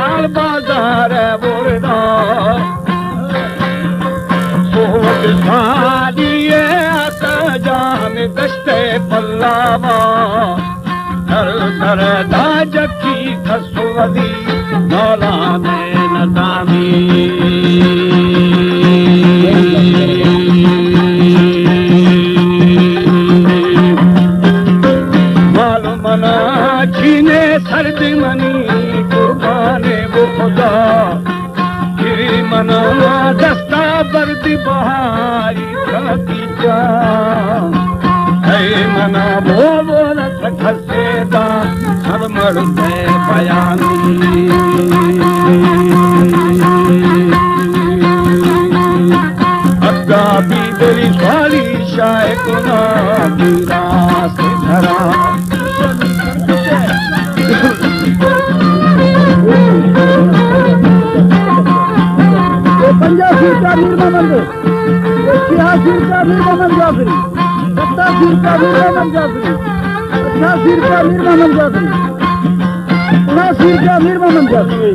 लाल बाजार बोरदा सोच सारिए जान दस्ते पल्लावा दर दर दा जकी खसवदी नाला में नदामी मालूम ना छीने सर्द मनी गिरी मना दस्ता बर्दी बहारी खतीजा है मना बोलो न खसेदा हर मर्दे बयानी अग्गा भी तेरी स्वाली शाय गुना गिरा से धरा पंजाबी का निर्माण सियासी का निर्माण जाफरी 70 का निर्माण जाफरी 80 का निर्माण जाफरी 79 का निर्माण जाफरी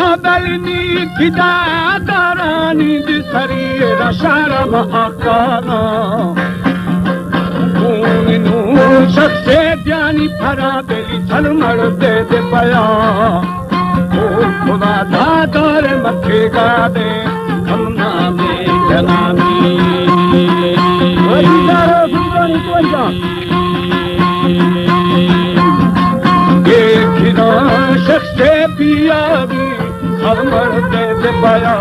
आदलनी खिदा दारानी दिसरी रशारम आकाना शख्से ध्यानी फरा बेली झलमड़ दे दे पया ओ खुदा दादर मथे गा दे हमना में जनानी ये खिदा शख्से पिया भी झलमड़ दे दे पया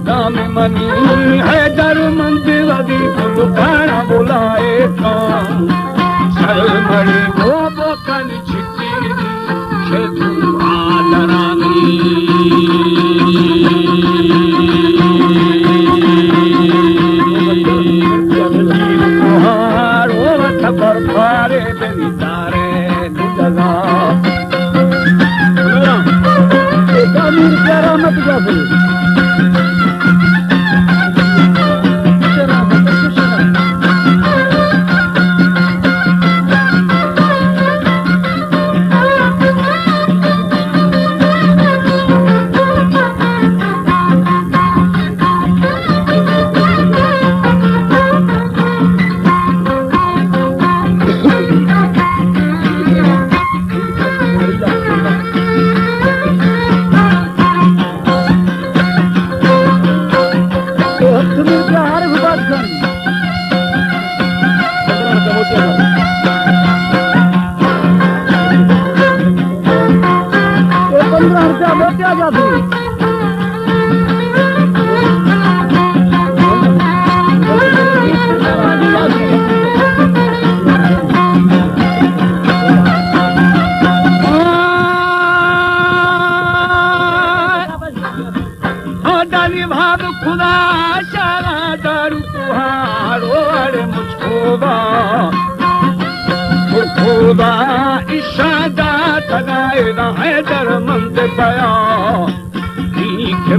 नाम मनी है दर मंदिर अभी बुलखाना बुलाए काम सलमड़ी वो बोकन छिटी शेतु आदरानी मुहार वो थपर फारे बेनी तारे निजगा एक अमीर प्यारा मत जाफरी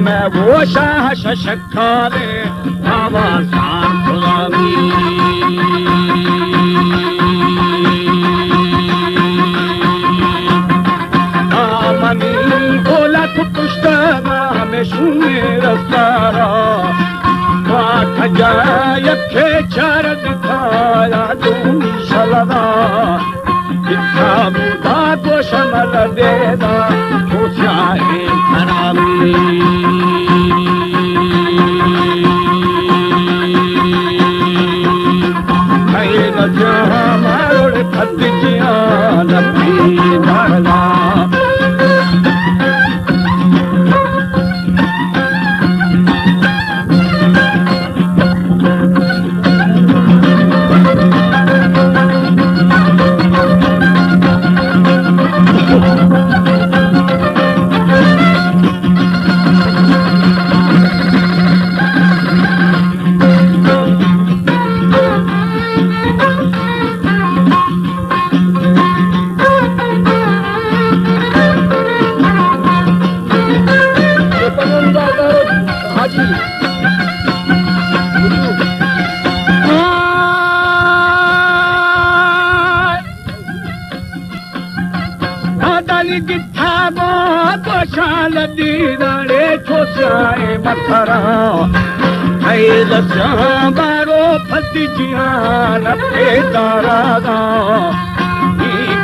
मैं वो शाह शशक्खारे आवाज़ान गुलामी आमनी बोलत पुष्टना में शून्य रस्तारा काठ जाय खे चार दिखाया दूनी शलदा इच्छा बुधा को शमल देदा पूछाए खराबी हमारे खतिया नबी धरला गिठाबो तो शाल दीदारे छोसाए मथरा ऐल बारो फति जिहान पे दारादा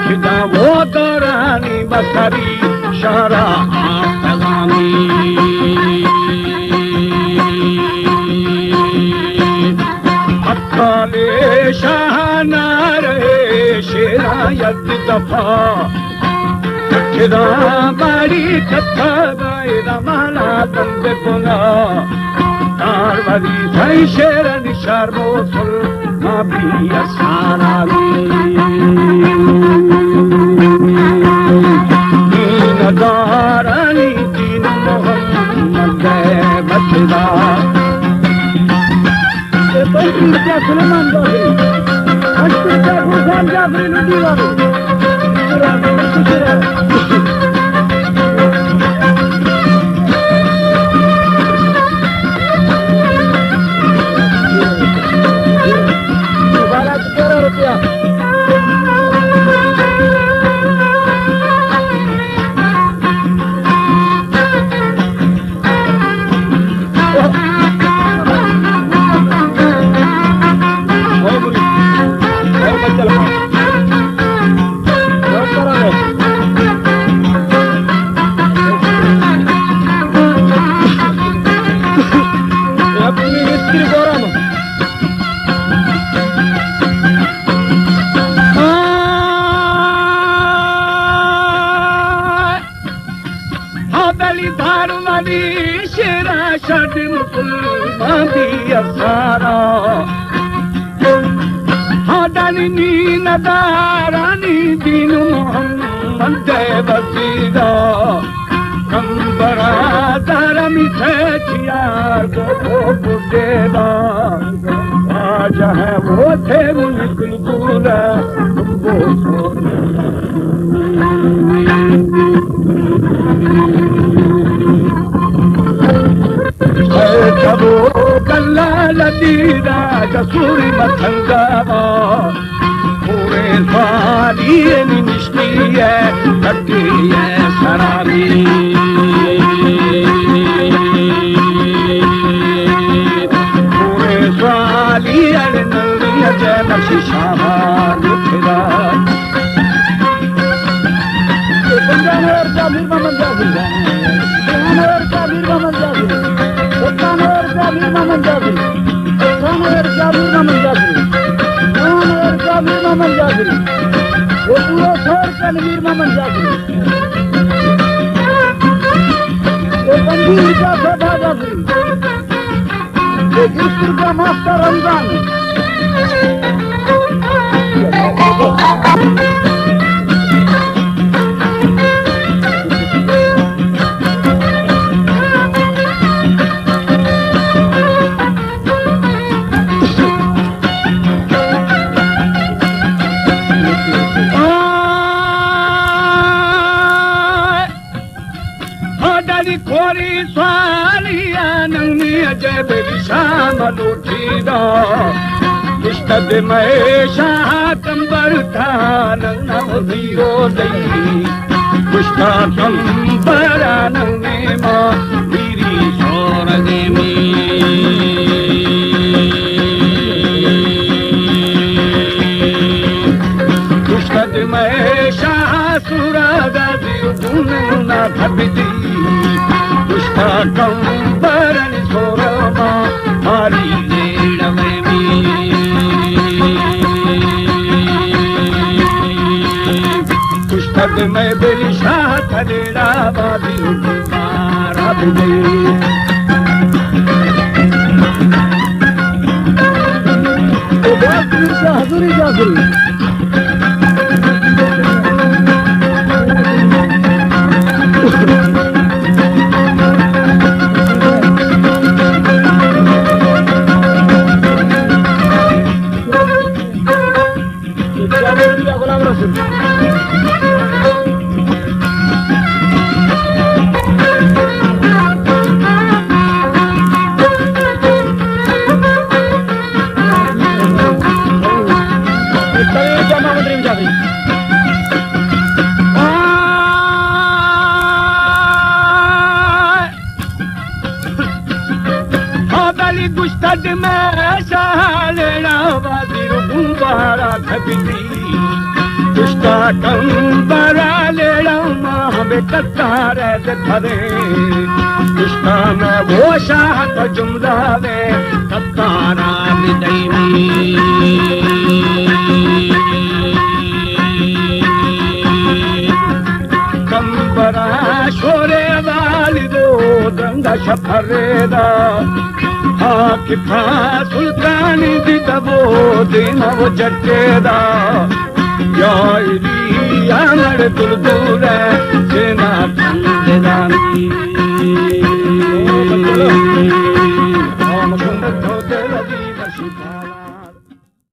खिदा वो दरानी बसरी शरा आसलामी अक्काले शाहना रहे शेरा यद दफा खिदा बारी कथा गायदा माला तंदे पुना तारवादी साई शेर निशार मोसल माबी असारा दीन दारानी दीन मोहम्मद बचदा ये बंदी क्या सुलेमान जाफरी अंतिम का गुलशान जाफरी नदी वाले दारानी दीन मोहम्मद बसीदा कंबरा दारमी से चियार को बुडेदा आज है वो थे मुल्कुल पूरा कबो कल्ला लदीदा जसूरी मथंगावा पूरे स्वाली निश्ती है लगी है शराबी पूरे स्वाली नल्ली जय नक्शी शाहान फिरा पंजानवर का मीर मोहम्मद जाफरी पंजानवर का मीर मोहम्मद जाफरी पंजानवर का मीर मोहम्मद जाफरी पंजानवर का मीर मोहम्मद जाफरी मीर मोहम्मद जाफरी वो पूरा शहर का मीर मोहम्मद जाफरी वो बंदी का सदा जाफरी वो गिरफ्त का मास्टर रमजान खोरी स्वालिया नंगी अजय बेशाम लूटीदा इश्क़द में शाह कंबर था नंगा वीरो दई पुष्टा कंबर नंगे मां वीरी सोरगे में इश्क़द में शाह सुरागा दिलुना भबदी पुष्टा कंबर सोरमा मारी नेड़वे में पुष्टक में बेलिशा थलेड़ा बादी मारा बुझे हजूरी जाफरी गड में शालेना वादिर गुंबारा खबीती दुष्टा कंबरा लेना मां बेकतार दे धरे दुष्टा में वो शाह तो जुमला वे कतारा मिदैमी कंबरा शोरे वाली दो दंगा शफरेदा किथा सुल्तानी दी दबो दिन वो जटेदा यारी यामर दुलदुल सेना कंदरानी